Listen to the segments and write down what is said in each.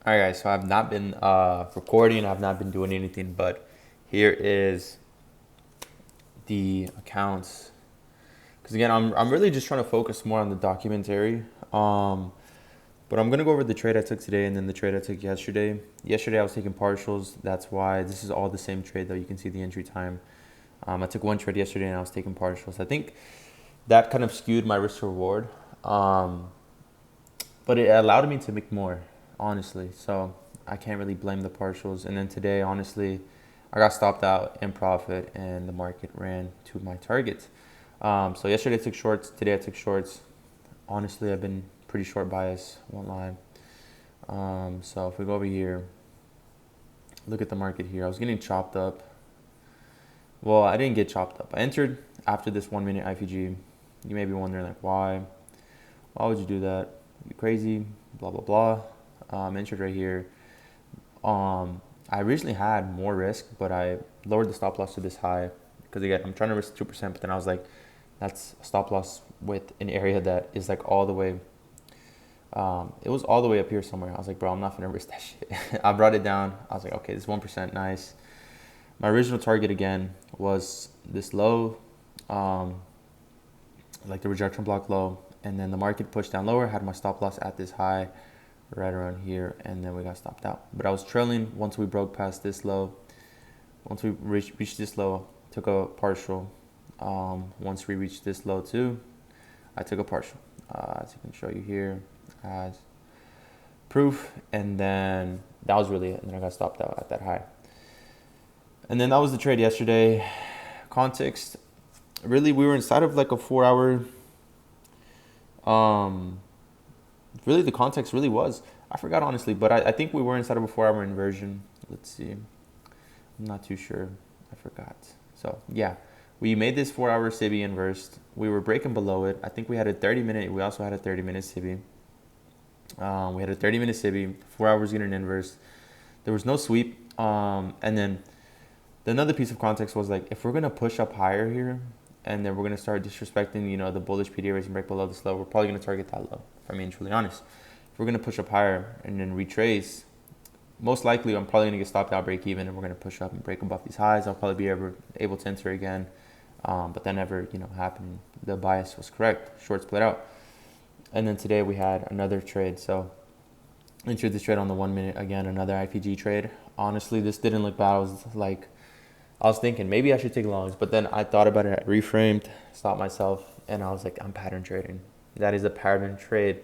All right, guys. So I've not been recording. I've not been doing anything. But here is the accounts. Because again, I'm really just trying to focus more on the documentary. But I'm gonna go over the trade I took today and then the trade I took yesterday. Yesterday I was taking partials. That's why this is all the same trade though. You can see the entry time. I took one trade yesterday and I was taking partials. I think that kind of skewed my risk to reward. Um, but it allowed me to make more, honestly. So I can't really blame the partials. And then today, honestly, I got stopped out in profit and the market ran to my target. So yesterday I took shorts. Today I took shorts. Honestly, I've been pretty short bias, won't lie. So if we go over here, look at the market here. I was getting chopped up. Well, I didn't get chopped up. I entered after this 1 minute IFVG. You may be wondering like why? Why would you do that? You crazy? Blah blah blah. Entered right here. I originally had more risk, but I lowered the stop loss to this high because again, I'm trying to risk 2%, but then I was like, that's a stop loss with an area that is like all the way. It was all the way up here somewhere. I was like, bro, I'm not gonna risk that shit. I brought it down. I was like, okay, this 1%, nice. My original target again was this low, like the rejection block low, and then the market pushed down lower. Had my stop loss at this high, right around here, and then we got stopped out. But I was trailing once we broke past this low. Once we reached this low, took a partial. Once we reached this low too, I took a partial. As I can show you here as proof, and then that was really it. And then I got stopped out at that high. And then that was the trade yesterday. Context, really, we were inside of like a 4 hour. Really, the context really was. I forgot honestly, but I think we were inside of a 4 hour inversion. Let's see. I'm not too sure. I forgot. So yeah, we made this 4 hour SIBI inversed. We were breaking below it. I think we had a 30-minute. We also had a 30-minute SIBI. We had a 30-minute SIBI. 4 hours getting inverse. There was no sweep. And then the another piece of context was like, if we're gonna push up higher here, and then we're gonna start disrespecting, the bullish PDA raise and break below this low, we're probably gonna target that low. If I'm being truly honest, if we're gonna push up higher and then retrace, most likely I'm probably gonna get stopped out, break even, and we're gonna push up and break above these highs. I'll probably be able to enter again, but that never happened. The bias was correct. Short split out, and then today we had another trade. So entered this trade on the 1 minute again, another IPG trade. Honestly, this didn't look bad. I was thinking maybe I should take longs, but then I thought about it, I reframed, stopped myself, and I was like, I'm pattern trading. That is a pattern trade.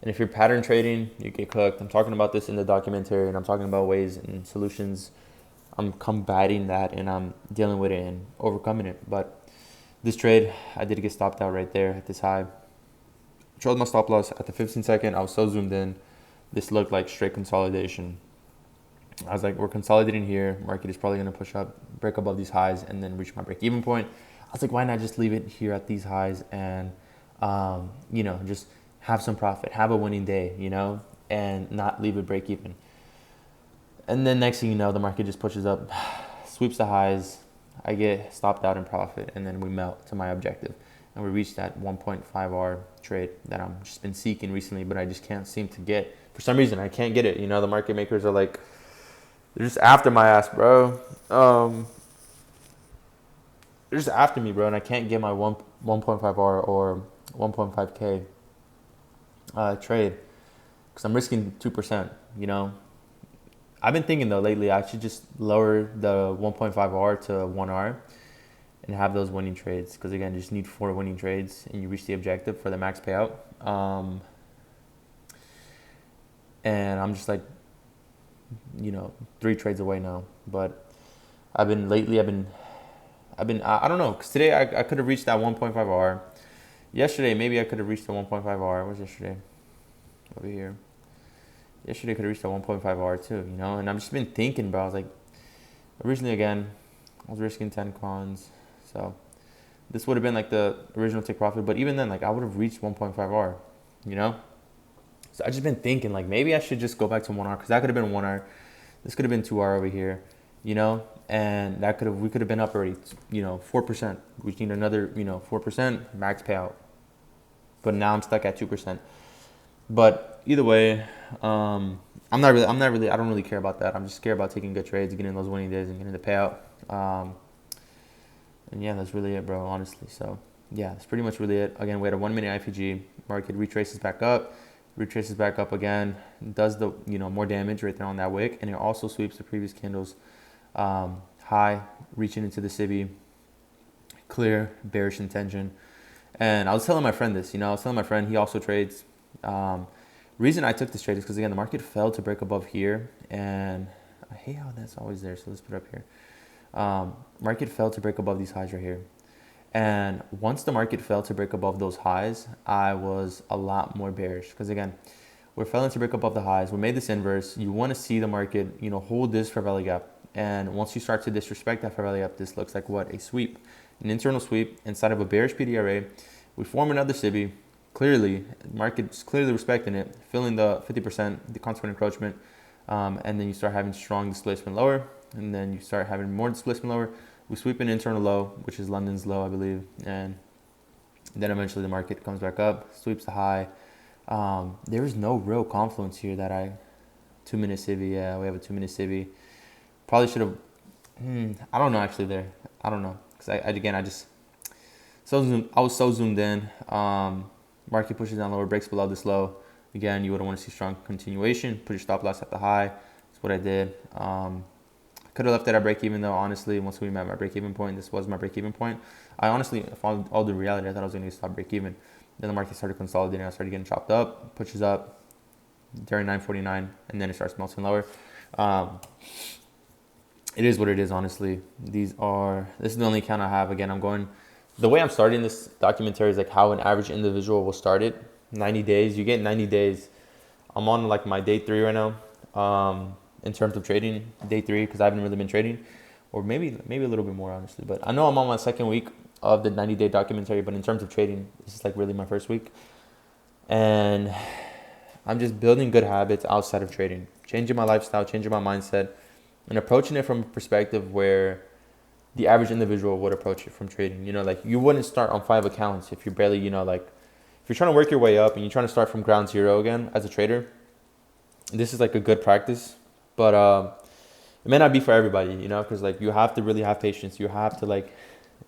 And if you're pattern trading, you get cooked. I'm talking about this in the documentary, and I'm talking about ways and solutions. I'm combating that, and I'm dealing with it and overcoming it. But this trade, I did get stopped out right there at this high. Chose my stop loss at the 15 second. I was so zoomed in. This looked like straight consolidation. I was like, we're consolidating here. Market is probably going to push up, break above these highs, and then reach my break-even point. I was like, why not just leave it here at these highs and, just have some profit, have a winning day, and not leave it break-even. And then next thing you know, the market just pushes up, sweeps the highs. I get stopped out in profit, and then we melt to my objective. And we reached that 1.5R trade that I've just been seeking recently, but I just can't seem to get. For some reason, I can't get it. The market makers are like, they're just after my ass, bro. They're just after me, bro, and I can't get my 1.5R or 1.5K trade because I'm risking 2%. I've been thinking though lately I should just lower the 1.5R to 1R and have those winning trades because again, you just need 4 winning trades and you reach the objective for the max payout. And I'm just like, 3 trades away now. But I don't know, because today I could have reached that 1.5R. Yesterday, maybe I could have reached the 1.5R. Where's yesterday? Over here. Yesterday I could have reached the 1.5R too, and I've just been thinking, bro. I was like, originally again, I was risking 10 cons. So this would have been like the original take profit. But even then, like I would have reached 1.5R, So I just been thinking like maybe I should just go back to 1R because that could have been 1R. This could have been 2R over here, and we could have been up already, 4%. We need another, 4% max payout. But now I'm stuck at 2%. But either way, I don't really care about that. I'm just scared about taking good trades, getting those winning days, and getting the payout. And yeah, that's really it, bro, honestly. So yeah, that's pretty much really it. Again, we had a 1 minute IFVG. Market retraces back up again, does the more damage right there on that wick, and it also sweeps the previous candles high, reaching into the SIBI, clear bearish intention. And I was telling my friend this, he also trades. Reason I took this trade is because again the market fell to break above here, and I hate how that's always there. So let's put it up here. Market fell to break above these highs right here. And once the market fell to break above those highs, I was a lot more bearish because again, we're failing to break above the highs. We made this inverse. You want to see the market, hold this fair value gap. And once you start to disrespect that fair value gap, this looks like what? A sweep, an internal sweep inside of a bearish PDRA. We form another SIBI. Clearly, the market's clearly respecting it, filling the 50%, the consequent encroachment. And then you start having strong displacement lower, and then you start having more displacement lower. We sweep an internal low, which is London's low, I believe, and then eventually the market comes back up, sweeps the high. There is no real confluence here that 2 minute SIBI, yeah, we have a 2 minute SIBI. Probably should have, I don't know actually there. I don't know, because I was so zoomed in. Market pushes down lower, breaks below this low. Again, you would want to see strong continuation, put your stop loss at the high. That's what I did. Could have left it at break even though, honestly, once we met my break even point, this was my break even point. I honestly, all the reality, I thought I was going to stop break even. Then the market started consolidating, I started getting chopped up, pushes up during 9:49, and then it starts melting lower. It is what it is, honestly. This is the only account I have. Again, the way I'm starting this documentary is like how an average individual will start it. 90 days, you get 90 days. I'm on like my day 3 right now. In terms of trading, day 3, because I haven't really been trading, or maybe a little bit more, honestly. But I know I'm on my second week of the 90-day documentary, but in terms of trading, this is like really my first week. And I'm just building good habits outside of trading, changing my lifestyle, changing my mindset, and approaching it from a perspective where the average individual would approach it from trading. Like you wouldn't start on 5 accounts if you're barely, if you're trying to work your way up and you're trying to start from ground zero again as a trader. This is like a good practice. But it may not be for everybody, because like you have to really have patience. You have to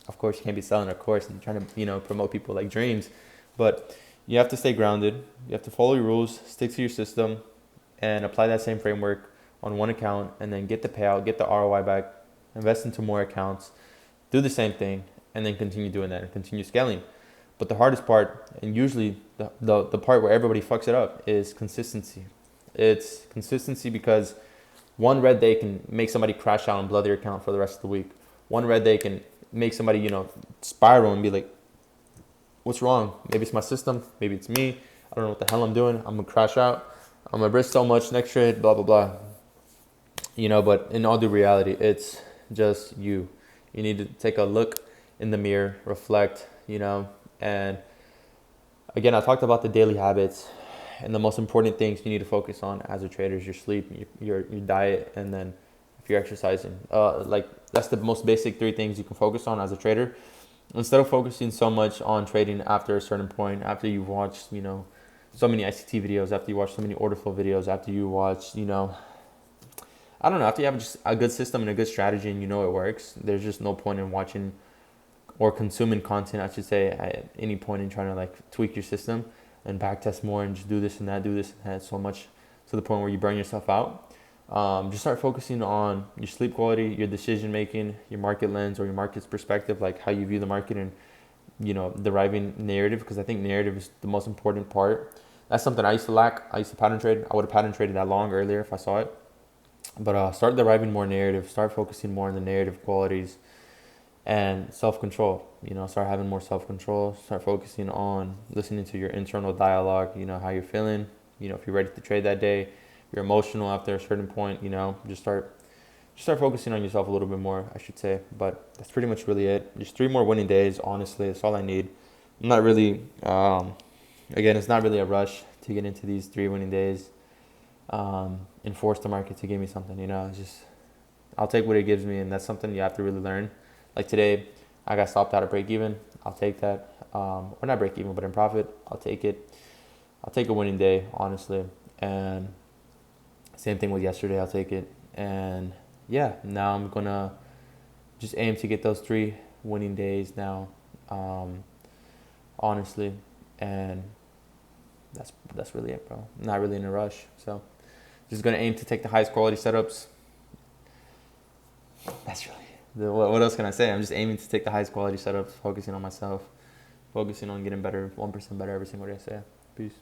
of course, you can't be selling a course and trying to, promote people like dreams. But you have to stay grounded. You have to follow your rules, stick to your system, and apply that same framework on one account, and then get the payout, get the ROI back, invest into more accounts, do the same thing, and then continue doing that and continue scaling. But the hardest part, and usually the part where everybody fucks it up, is consistency. It's consistency because one red day can make somebody crash out and blow their account for the rest of the week. One red day can make somebody, spiral and be like, what's wrong? Maybe it's my system. Maybe it's me. I don't know what the hell I'm doing. I'm going to crash out. I'm going to risk so much next trade, blah, blah, blah. But in all due reality, it's just you. You need to take a look in the mirror, reflect, and again, I talked about the daily habits. And the most important things you need to focus on as a trader is your sleep, your diet, and then if you're exercising. That's the most basic 3 things you can focus on as a trader. Instead of focusing so much on trading after a certain point, after you've watched, so many ICT videos, after you watch so many order flow videos, after you watch, I don't know, after you have just a good system and a good strategy and it works, there's just no point in watching or consuming content, I should say, at any point in trying to tweak your system and backtest more and just do this and that so much to the point where you burn yourself out. Just start focusing on your sleep quality, your decision making, your market lens or your market's perspective, like how you view the market and deriving narrative, because I think narrative is the most important part. That's something I used to lack. I used to pattern trade. I would have pattern traded that long earlier if I saw it. But start deriving more narrative, start focusing more on the narrative qualities and self-control. Start having more self-control, start focusing on listening to your internal dialogue, how you're feeling, if you're ready to trade that day, you're emotional after a certain point, just start focusing on yourself a little bit more, I should say. But that's pretty much really it. Just 3 more winning days, honestly, that's all I need. I'm not really, again, it's not really a rush to get into these 3 winning days and force the market to give me something, it's just, I'll take what it gives me, and that's something you have to really learn. Like today, I got stopped out at break even. I'll take that. Or not break even, but in profit. I'll take it. I'll take a winning day, honestly. And Same thing with yesterday. I'll take it. And yeah, now I'm gonna just aim to get those 3 winning days now, honestly. And that's really it, bro. I'm not really in a rush. So just gonna aim to take the highest quality setups. That's really what else can I say? I'm just aiming to take the highest quality setups, focusing on myself, focusing on getting better, 1% better every single day. So yeah, peace.